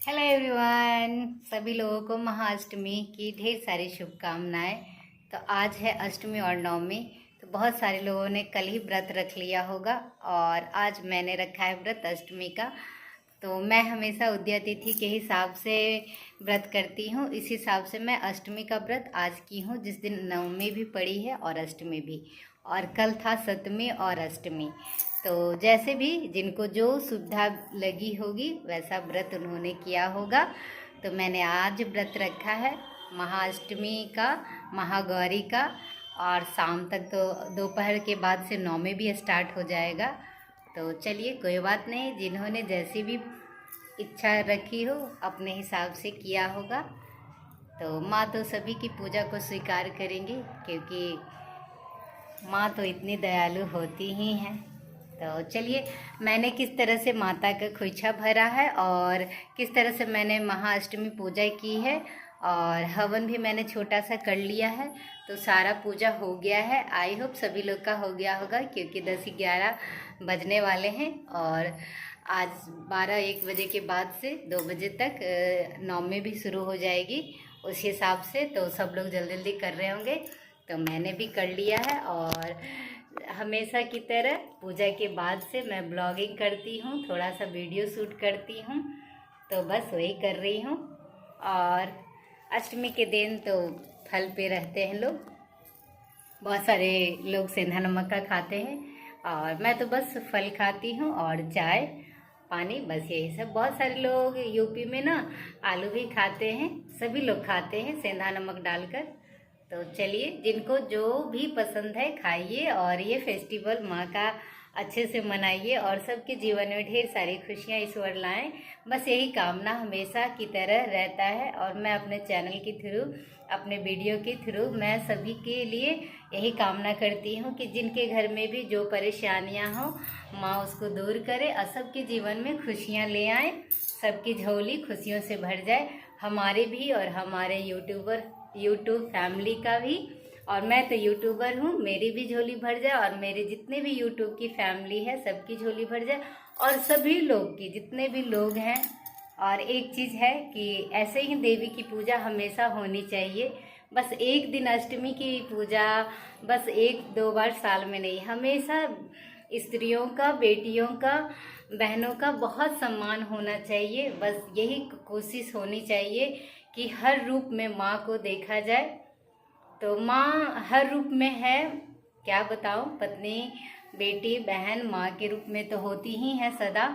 Hello everyone, सभी लोगों को महाअष्टमी की ढेर सारी शुभकामनाएं। तो आज है अष्टमी और नवमी। तो बहुत सारे लोगों ने कल ही व्रत रख लिया होगा और आज मैंने रखा है व्रत अष्टमी का। तो मैं हमेशा उदया तिथि के हिसाब से व्रत करती हूँ। इस हिसाब से मैं अष्टमी का व्रत आज की हूँ, जिस दिन नवमी भी पड़ी है और अष्टमी भी, और कल था सप्तमी और अष्टमी। तो जैसे भी जिनको जो सुविधा लगी होगी वैसा व्रत उन्होंने किया होगा। तो मैंने आज व्रत रखा है महाअष्टमी का, महागौरी का, और शाम तक तो दोपहर के बाद से नौमी भी स्टार्ट हो जाएगा। तो चलिए, कोई बात नहीं, जिन्होंने जैसी भी इच्छा रखी हो अपने हिसाब से किया होगा। तो माँ तो सभी की पूजा को स्वीकार करेंगी, क्योंकि माँ तो इतनी दयालु होती ही हैं। तो चलिए, मैंने किस तरह से माता का खोइछा भरा है और किस तरह से मैंने महाअष्टमी पूजा की है, और हवन भी मैंने छोटा सा कर लिया है। तो सारा पूजा हो गया है। आई होप सभी लोग का हो गया होगा, क्योंकि 10-11 बजने वाले हैं और आज 12-1 बजे के बाद से 2 बजे तक नौमी भी शुरू हो जाएगी उस हिसाब से। तो सब लोग जल्दी जल्दी कर रहे होंगे, तो मैंने भी कर लिया है। और हमेशा की तरह पूजा के बाद से मैं ब्लॉगिंग करती हूँ, थोड़ा सा वीडियो शूट करती हूँ, तो बस वही कर रही हूँ। और अष्टमी के दिन तो फल पे रहते हैं लोग, बहुत सारे लोग सेंधा नमक का खाते हैं, और मैं तो बस फल खाती हूँ और चाय पानी, बस यही सब। बहुत सारे लोग यूपी में ना आलू भी खाते हैं, सभी लोग खाते हैं सेंधा नमक डालकर। तो चलिए, जिनको जो भी पसंद है खाइए और ये फेस्टिवल माँ का अच्छे से मनाइए और सबके जीवन में ढेर सारी खुशियाँ ईश्वर लाएं। बस यही कामना हमेशा की तरह रहता है। और मैं अपने चैनल के थ्रू, अपने वीडियो के थ्रू मैं सभी के लिए यही कामना करती हूँ कि जिनके घर में भी जो परेशानियाँ हों, माँ उसको दूर करे और सबके जीवन में खुशियाँ ले आए, सबकी झोली खुशियों से भर जाए, हमारे भी और हमारे यूट्यूब फैमिली का भी। और मैं तो यूट्यूबर हूँ, मेरी भी झोली भर जाए और मेरे जितने भी यूट्यूब की फैमिली है सबकी झोली भर जाए, और सभी लोग की, जितने भी लोग हैं। और एक चीज़ है कि ऐसे ही देवी की पूजा हमेशा होनी चाहिए। बस एक दिन अष्टमी की पूजा बस 1-2 बार साल में नहीं, हमेशा स्त्रियों का, बेटियों का, बहनों का बहुत सम्मान होना चाहिए। बस यही कोशिश होनी चाहिए कि हर रूप में माँ को देखा जाए। तो माँ हर रूप में है, क्या बताऊँ, पत्नी, बेटी, बहन, माँ के रूप में तो होती ही है सदा।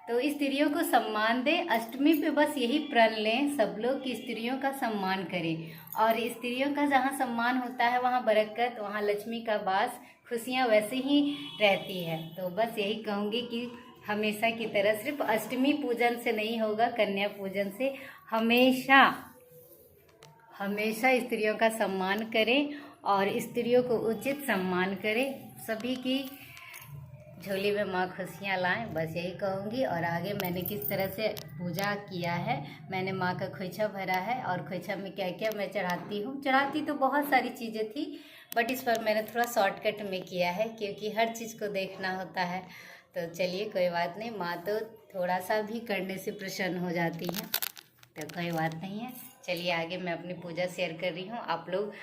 तो स्त्रियों को सम्मान दें। अष्टमी पे बस यही प्रण लें सब लोग कि स्त्रियों का सम्मान करें, और स्त्रियों का जहाँ सम्मान होता है वहाँ बरकत, वहाँ लक्ष्मी का वास, खुशियाँ वैसे ही रहती है। तो बस यही कहूँगी कि हमेशा की तरह सिर्फ अष्टमी पूजन से नहीं होगा, कन्या पूजन से हमेशा हमेशा स्त्रियों का सम्मान करें और स्त्रियों को उचित सम्मान करें। सभी की झोली में माँ खुशियाँ लाएं, बस यही कहूँगी। और आगे मैंने किस तरह से पूजा किया है, मैंने माँ का खोइछा भरा है, और खोइछा में क्या क्या मैं चढ़ाती तो बहुत सारी चीज़ें थी, बट इस पर मैंने थोड़ा शॉर्टकट में किया है, क्योंकि हर चीज़ को देखना होता है। तो चलिए, कोई बात नहीं, माँ तो थोड़ा सा भी करने से प्रसन्न हो जाती हैं, तो कोई बात नहीं है। चलिए, आगे मैं अपनी पूजा शेयर कर रही हूँ, आप लोग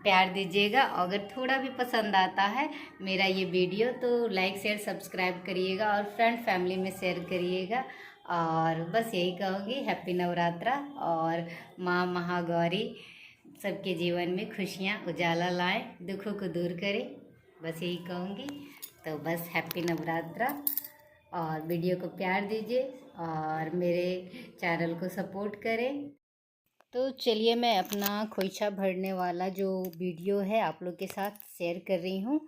प्यार दीजिएगा। अगर थोड़ा भी पसंद आता है मेरा ये वीडियो तो लाइक शेयर सब्सक्राइब करिएगा और फ्रेंड फैमिली में शेयर करिएगा। और बस यही कहूँगी, हैप्पी नवरात्रा, और माँ महागौरी सबके जीवन में खुशियाँ उजाला लाएं, दुखों को दूर करें, बस यही कहूँगी। तो बस हैप्पी नवरात्रा, और वीडियो को प्यार दीजिए और मेरे चैनल को सपोर्ट करें। तो चलिए, मैं अपना खोइछा भरने वाला जो वीडियो है आप लोग के साथ शेयर कर रही हूँ।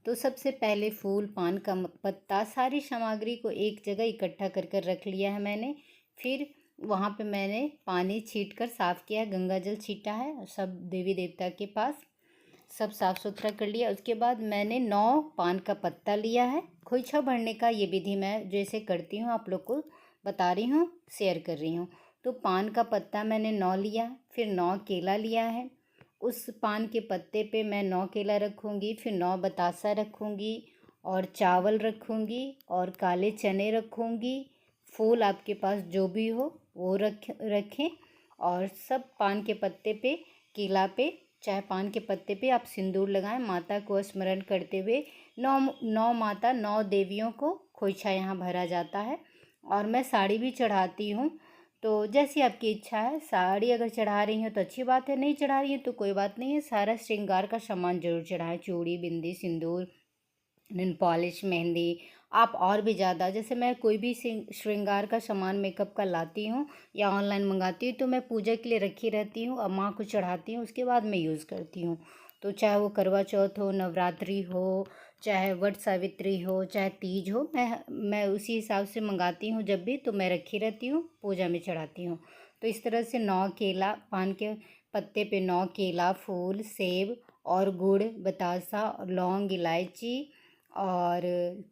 तो सबसे पहले फूल, पान का पत्ता, सारी सामग्री को एक जगह इकट्ठा कर कर रख लिया है मैंने। फिर वहाँ पे मैंने पानी छीट कर साफ़ किया, गंगा जल छीटा है सब देवी देवता के पास, सब साफ़ सुथरा कर लिया। उसके बाद मैंने 9 पान का पत्ता लिया है। खोइछा भरने का ये विधि मैं जैसे करती हूँ आप लोग को बता रही हूँ, शेयर कर रही हूँ। तो पान का पत्ता मैंने 9 लिया, फिर 9 केला लिया है। उस पान के पत्ते पे मैं 9 केला रखूँगी, फिर 9 बतासा रखूँगी, और चावल रखूँगी, और काले चने रखूँगी। फूल आपके पास जो भी हो वो रखें। और सब पान के पत्ते पे, केला पे, चाहे पान के पत्ते पे आप सिंदूर लगाएं। माता को स्मरण करते हुए नौ नौ माता, नौ देवियों को खोइछा यहाँ भरा जाता है। और मैं साड़ी भी चढ़ाती हूँ, तो जैसी आपकी इच्छा है। साड़ी अगर चढ़ा रही हैं तो अच्छी बात है, नहीं चढ़ा रही हैं तो कोई बात नहीं है। सारा श्रृंगार का सामान जरूर चढ़ाएं, चूड़ी, बिंदी, सिंदूर, नेल पॉलिश, मेहंदी। आप और भी ज़्यादा, जैसे मैं कोई भी श्रृंगार का सामान मेकअप का लाती हूँ या ऑनलाइन मंगाती हूँ तो मैं पूजा के लिए रखी रहती हूँ और माँ को चढ़ाती हूँ, उसके बाद मैं यूज़ करती हूँ। तो चाहे वो करवा चौथ हो, नवरात्रि हो, चाहे वट सावित्री हो, चाहे तीज हो, मैं उसी हिसाब से मंगाती हूँ। जब भी तो मैं रखी रहती हूँ, पूजा में चढ़ाती हूँ। तो इस तरह से 9 केला, पान के पत्ते पे 9 केला, फूल, सेब और गुड़, बतासा, लौंग, इलायची और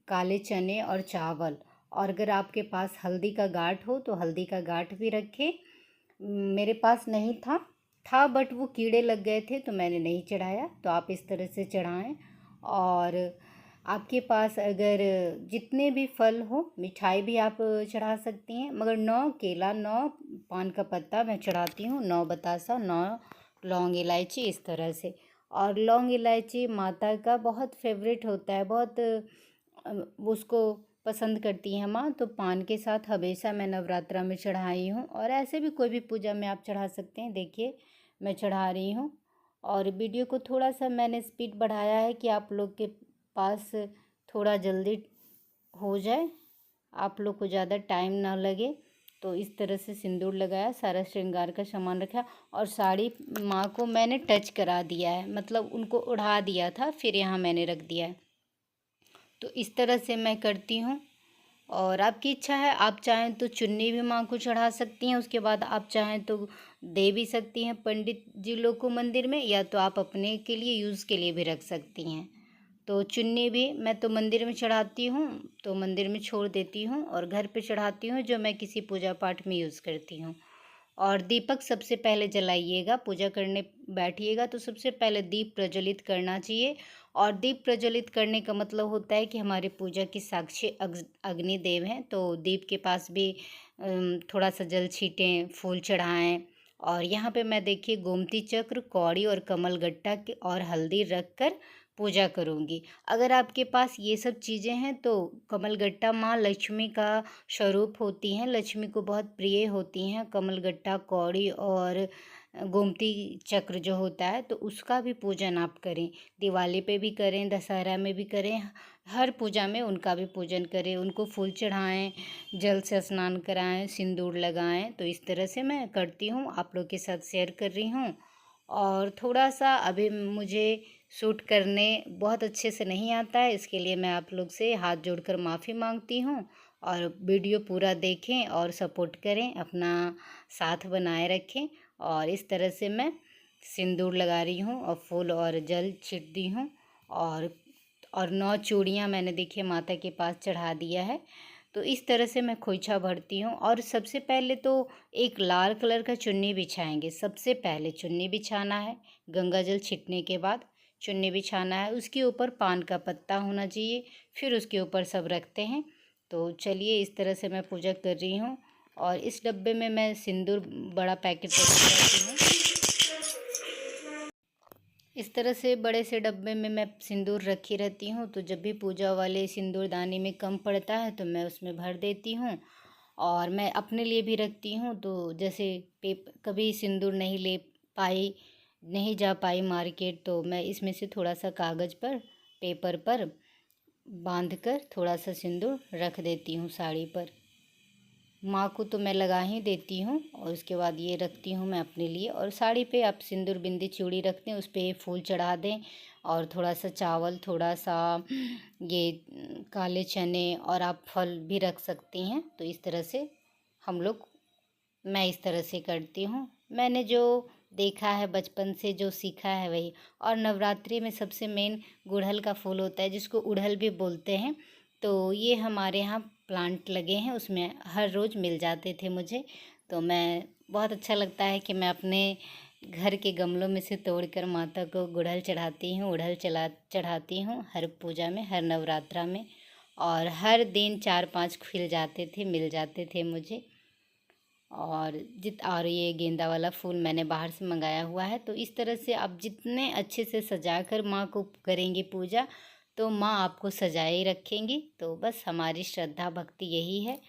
काले चने और चावल। और अगर आपके पास हल्दी का गांठ हो तो हल्दी का गांठ भी रखें। मेरे पास नहीं था बट वो कीड़े लग गए थे तो मैंने नहीं चढ़ाया। तो आप इस तरह से चढ़ाएं। और आपके पास अगर जितने भी फल हो, मिठाई भी आप चढ़ा सकती हैं, मगर 9 केला, 9 पान का पत्ता मैं चढ़ाती हूँ, 9 बतासा, 9 लौंग, इलायची, इस तरह से। और लौंग इलायची माता का बहुत फेवरेट होता है, बहुत उसको पसंद करती हैं माँ। तो पान के साथ हमेशा मैं नवरात्रा में चढ़ाई हूँ, और ऐसे भी कोई भी पूजा में आप चढ़ा सकते हैं। देखिए मैं चढ़ा रही हूँ। और वीडियो को थोड़ा सा मैंने स्पीड बढ़ाया है कि आप लोग के पास थोड़ा जल्दी हो जाए, आप लोग को ज़्यादा टाइम ना लगे। तो इस तरह से सिंदूर लगाया, सारा श्रृंगार का सामान रखा, और साड़ी माँ को मैंने टच करा दिया है, मतलब उनको उड़ा दिया था, फिर यहाँ मैंने रख दिया है। तो इस तरह से मैं करती हूँ। और आपकी इच्छा है, आप चाहें तो चुन्नी भी माँ को चढ़ा सकती हैं। उसके बाद आप चाहें तो दे भी सकती हैं पंडित जी लोग को मंदिर में, या तो आप अपने के लिए यूज़ के लिए भी रख सकती हैं। तो चुन्नी भी मैं तो मंदिर में चढ़ाती हूँ, तो मंदिर में छोड़ देती हूँ, और घर पे चढ़ाती हूँ जो मैं किसी पूजा पाठ में यूज़ करती हूँ। और दीपक सबसे पहले जलाइएगा, पूजा करने बैठिएगा तो सबसे पहले दीप प्रज्वलित करना चाहिए। और दीप प्रज्वलित करने का मतलब होता है कि हमारी पूजा की साक्षी अग्निदेव हैं, तो दीप के पास भी थोड़ा सा जल छीटें, फूल चढ़ाएं। और यहाँ पे मैं देखिए गोमती चक्र, कौड़ी और कमल गट्टा के और हल्दी रख कर पूजा करूँगी। अगर आपके पास ये सब चीज़ें हैं तो कमलगट्टा माँ लक्ष्मी का स्वरूप होती हैं, लक्ष्मी को बहुत प्रिय होती हैं। कमलगट्टा, कौड़ी और गोमती चक्र जो होता है, तो उसका भी पूजन आप करें। दिवाली पे भी करें, दशहरा में भी करें, हर पूजा में उनका भी पूजन करें। उनको फूल चढ़ाएं, जल से स्नान कराएं, सिंदूर लगाएं। तो इस तरह से मैं करती हूँ, आप लोग के साथ शेयर कर रही हूँ। और थोड़ा सा अभी मुझे शूट करने बहुत अच्छे से नहीं आता है, इसके लिए मैं आप लोग से हाथ जोड़कर माफ़ी मांगती हूँ। और वीडियो पूरा देखें और सपोर्ट करें, अपना साथ बनाए रखें। और इस तरह से मैं सिंदूर लगा रही हूँ और फूल और जल छिट दी हूँ। और 9 चूड़ियाँ मैंने देखिए माता के पास चढ़ा दिया है। तो इस तरह से मैं खोइछा भरती हूँ। और सबसे पहले तो एक लाल कलर का चुन्नी बिछाएंगे, सबसे पहले चुन्नी बिछाना है। गंगा जल छिटने के बाद चुन्नी बिछाना है, उसके ऊपर पान का पत्ता होना चाहिए, फिर उसके ऊपर सब रखते हैं। तो चलिए इस तरह से मैं पूजा कर रही हूँ। और इस डब्बे में मैं सिंदूर बड़ा पैकेट रखती हूँ। इस तरह से बड़े से डब्बे में मैं सिंदूर रखी रहती हूँ, तो जब भी पूजा वाले सिंदूरदानी में कम पड़ता है तो मैं उसमें भर देती हूँ। और मैं अपने लिए भी रखती हूँ, तो जैसे कभी सिंदूर नहीं ले पाई, नहीं जा पाई मार्केट, तो मैं इसमें से थोड़ा सा कागज़ पर, पेपर पर बांध कर थोड़ा सा सिंदूर रख देती हूँ साड़ी पर। माँ को तो मैं लगा ही देती हूँ, और उसके बाद ये रखती हूँ मैं अपने लिए। और साड़ी पे आप सिंदूर, बिंदी, चूड़ी रखते हैं, उस पर फूल चढ़ा दें, और थोड़ा सा चावल, थोड़ा सा ये काले चने, और आप फल भी रख सकती हैं। तो इस तरह से हम लोग, मैं इस तरह से करती हूँ। मैंने जो देखा है बचपन से, जो सीखा है वही। और नवरात्रि में सबसे मेन गुड़हल का फूल होता है, जिसको उड़हल भी बोलते हैं। तो ये हमारे यहाँ प्लांट लगे हैं, उसमें हर रोज़ मिल जाते थे मुझे। तो मैं, बहुत अच्छा लगता है कि मैं अपने घर के गमलों में से तोड़कर माता को गुड़हल चढ़ाती हूँ, उड़हल चढ़ाती हूँ हर पूजा में, हर नवरात्रा में। और हर दिन 4-5 खिल जाते थे, मिल जाते थे मुझे। और ये गेंदा वाला फूल मैंने बाहर से मंगाया हुआ है। तो इस तरह से आप जितने अच्छे से सजा कर माँ को करेंगी पूजा, तो माँ आपको सजाए ही रखेंगी। तो बस हमारी श्रद्धा भक्ति यही है।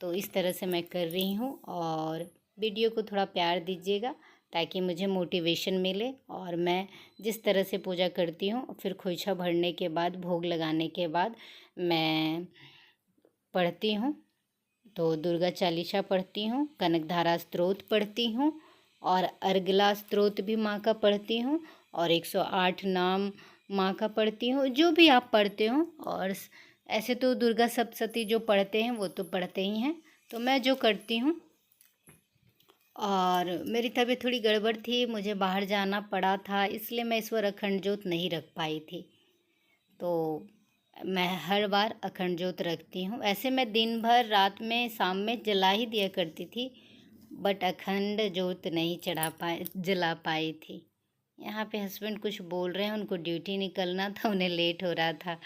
तो इस तरह से मैं कर रही हूँ, और वीडियो को थोड़ा प्यार दीजिएगा ताकि मुझे मोटिवेशन मिले। और मैं जिस तरह से पूजा करती हूँ, फिर खोइछा भरने के बाद, भोग लगाने के बाद मैं पढ़ती हूँ। तो दुर्गा चालीसा पढ़ती हूँ, कनकधारा स्तोत्र पढ़ती हूँ, और अर्गला स्तोत्र भी माँ का पढ़ती हूँ, और 108 नाम माँ का पढ़ती हूँ, जो भी आप पढ़ते हो। और ऐसे तो दुर्गा सप्तशती जो पढ़ते हैं वो तो पढ़ते ही हैं। तो मैं जो करती हूँ, और मेरी तबीयत थोड़ी गड़बड़ थी, मुझे बाहर जाना पड़ा था, इसलिए मैं इस बार अखंड ज्योत नहीं रख पाई थी। तो मैं हर बार अखंड ज्योत रखती हूँ। ऐसे मैं दिन भर, रात में, शाम में जला ही दिया करती थी, बट अखंड ज्योत नहीं जला पाई थी। यहाँ पे हस्बैंड कुछ बोल रहे हैं, उनको ड्यूटी निकलना था, उन्हें लेट हो रहा था।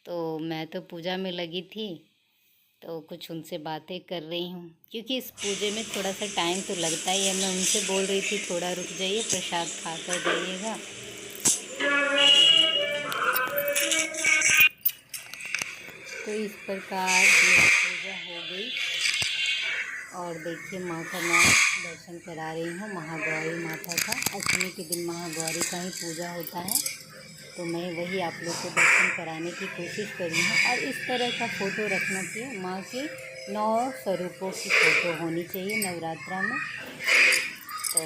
तो मैं तो पूजा में लगी थी, तो कुछ उनसे बातें कर रही हूँ, क्योंकि इस पूजे में थोड़ा सा टाइम तो लगता ही है। मैं उनसे बोल रही थी थोड़ा रुक जाइए, प्रसाद खा कर जाइएगा। तो इस प्रकार मेरी पूजा हो गई, और देखिए माँ का मैं दर्शन करा रही हूँ, महागौरी माता का। अष्टमी के दिन महागौरी का ही पूजा होता है, तो मैं वही आप लोग को दर्शन कराने की कोशिश कर रही हूँ। और इस तरह का फ़ोटो रखना चाहिए, माँ के 9 स्वरूपों की फ़ोटो होनी चाहिए नवरात्रा में। तो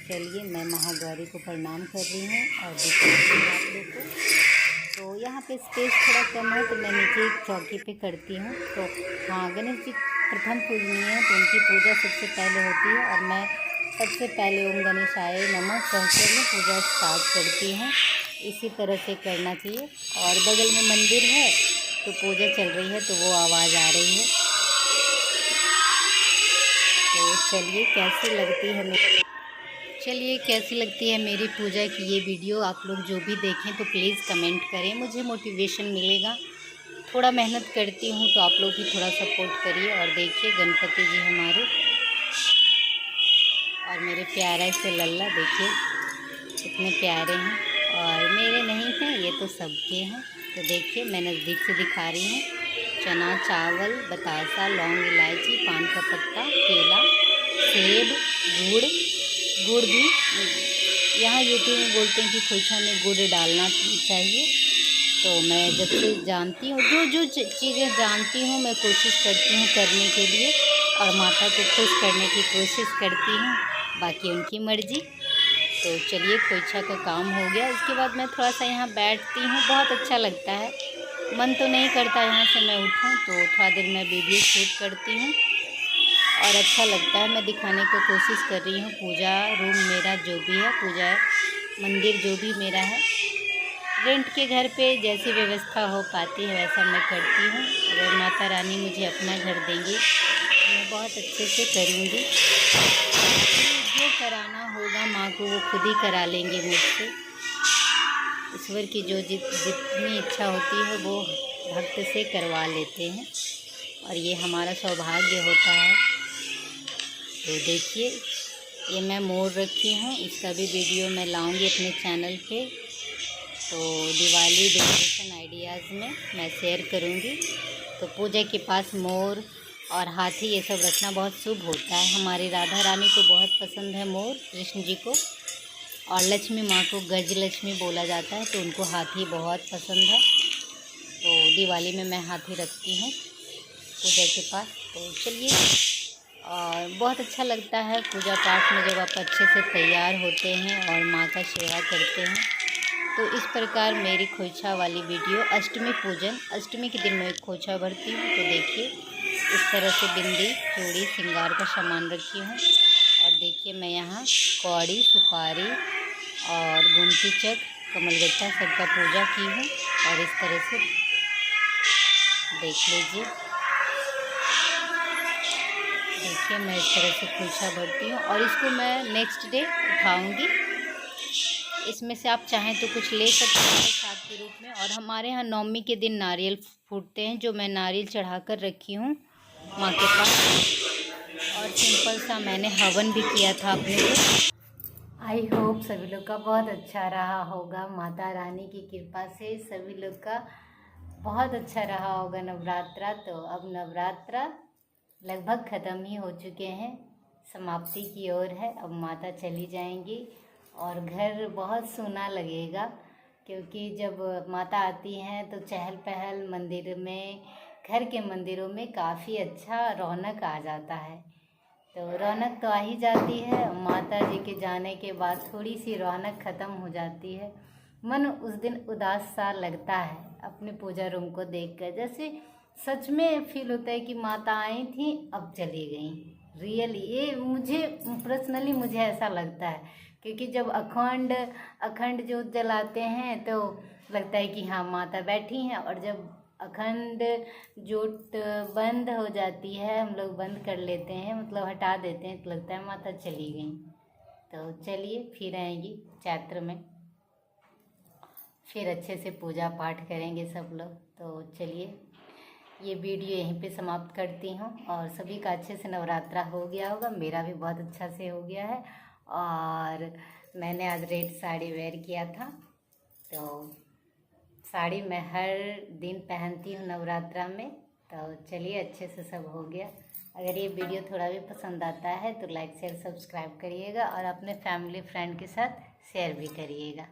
चलिए, मैं महागौरी को प्रणाम कर रही हूँ और दिखाती हूँ आप लोग को। तो यहाँ पे स्पेस थोड़ा कम है, तो मैं नीचे एक चौकी पे करती हूँ। तो हाँ, गणेश जी प्रथम पूजनीय है, तो उनकी पूजा सबसे पहले होती है, और मैं सबसे पहले ओम गणेशाय नमः कहकर मैं पूजा स्टार्ट करती हूँ। इसी तरह से करना चाहिए। और बगल में मंदिर है, तो पूजा चल रही है, तो वो आवाज़ आ रही है। तो चलिए कैसी लगती है मेरी पूजा की ये वीडियो। आप लोग जो भी देखें तो प्लीज़ कमेंट करें, मुझे मोटिवेशन मिलेगा। थोड़ा मेहनत करती हूँ, तो आप लोग भी थोड़ा सपोर्ट करिए। और देखिए गणपति जी हमारे, और मेरे प्यारे से लल्ला देखिए कितने प्यारे हैं, और मेरे नहीं हैं, ये तो सबके हैं। तो देखिए मैं नज़दीक से दिखा रही हूँ। चना, चावल, बतासा, लौंग, इलायची, पान का पत्ता, केला, सेब, गुड़ भी। यहाँ यूट्यूब में बोलते हैं कि खोइछा में गुड़ डालना चाहिए। तो मैं जब से जानती हूँ, जो चीज़ें जानती हूँ, मैं कोशिश करती हूँ करने के लिए, और माता को खुश करने की कोशिश करती हूँ, बाकी उनकी मर्ज़ी। तो चलिए, खोइछा का काम हो गया। इसके बाद मैं थोड़ा सा यहाँ बैठती हूँ, बहुत अच्छा लगता है। मन तो नहीं करता यहाँ से मैं उठूँ, तो थोड़ा देर मैं वीडियो शूट करती हूँ, और अच्छा लगता है। मैं दिखाने की कोशिश कर रही हूँ पूजा रूम मेरा जो भी है, पूजा मंदिर जो भी मेरा है, रेंट के घर पे जैसी व्यवस्था हो पाती है वैसा मैं करती हूँ। अगर माता रानी मुझे अपना घर देंगी तो मैं बहुत अच्छे से करूँगी। जो कराना होगा माँ को वो खुद ही करा लेंगे मुझसे। ईश्वर की जो जितनी इच्छा होती है वो भक्त से करवा लेते हैं, और ये हमारा सौभाग्य होता है। तो देखिए, ये मैं मोर रखी हूँ, इसका भी वीडियो मैं लाऊंगी अपने चैनल पे। तो दिवाली डेकोरेशन आइडियाज़ में मैं शेयर करूँगी। तो पूजा के पास मोर और हाथी ये सब रखना बहुत शुभ होता है। हमारी राधा रानी को बहुत पसंद है मोर, कृष्ण जी को, और लक्ष्मी माँ को गज लक्ष्मी बोला जाता है, तो उनको हाथी बहुत पसंद है। तो दिवाली में मैं हाथी रखती हूँ पूजा के पास। तो चलिए, और बहुत अच्छा लगता है पूजा पाठ में जब आप अच्छे से तैयार होते हैं और माँ का सेवा करते हैं। तो इस प्रकार मेरी खोइछा वाली वीडियो, अष्टमी पूजन, अष्टमी के दिन मैं खोइछा भरती हूँ। तो देखिए इस तरह से बिंदी, चूड़ी, श्रृंगार का सामान रखी हूँ। और देखिए मैं यहाँ कौड़ी, सुपारी और गोमती चक, कमलगट्टा सबका पूजा की हूँ। और इस तरह से देख लीजिए, देखिए मैं इस तरह से खोइछा भरती हूँ, और इसको मैं नेक्स्ट डे उठाऊँगी। इसमें से आप चाहें तो कुछ ले सकते हैं प्रसाद के रूप में। और हमारे यहाँ नवमी के दिन नारियल फूटते हैं, जो मैं नारियल चढ़ा कर रखी हूँ माँ के पास। और सिंपल सा मैंने हवन भी किया था अपने लिए। आई होप सभी लोग का बहुत अच्छा रहा होगा। माता रानी की कृपा से सभी लोग का बहुत अच्छा रहा होगा नवरात्रा। तो अब नवरात्रा लगभग ख़त्म ही हो चुके हैं, समाप्ति की ओर है। अब माता चली जाएंगी और घर बहुत सूना लगेगा, क्योंकि जब माता आती हैं तो चहल पहल मंदिर में, घर के मंदिरों में काफ़ी अच्छा रौनक आ जाता है। तो रौनक तो आ ही जाती है, माता जी के जाने के बाद थोड़ी सी रौनक ख़त्म हो जाती है। मन उस दिन उदास सा लगता है अपने पूजा रूम को देखकर, जैसे सच में फील होता है कि माता आई थी अब चली गई। रियली ये मुझे पर्सनली मुझे ऐसा लगता है, क्योंकि जब अखंड जोत जलाते हैं तो लगता है कि हाँ माता बैठी हैं, और जब अखंड जोत बंद हो जाती है, हम लोग बंद कर लेते हैं, मतलब हटा देते हैं, तो लगता है माता चली गई। तो चलिए फिर आएंगी चैत्र में, फिर अच्छे से पूजा पाठ करेंगे सब लोग। तो चलिए ये वीडियो यहीं पे समाप्त करती हूँ, और सभी का अच्छे से नवरात्रा हो गया होगा, मेरा भी बहुत अच्छा से हो गया है। और मैंने आज रेड साड़ी वेयर किया था। तो साड़ी मैं हर दिन पहनती हूँ नवरात्रा में। तो चलिए अच्छे से सब हो गया। अगर ये वीडियो थोड़ा भी पसंद आता है तो लाइक शेयर सब्सक्राइब करिएगा, और अपने फैमिली फ्रेंड के साथ शेयर भी करिएगा।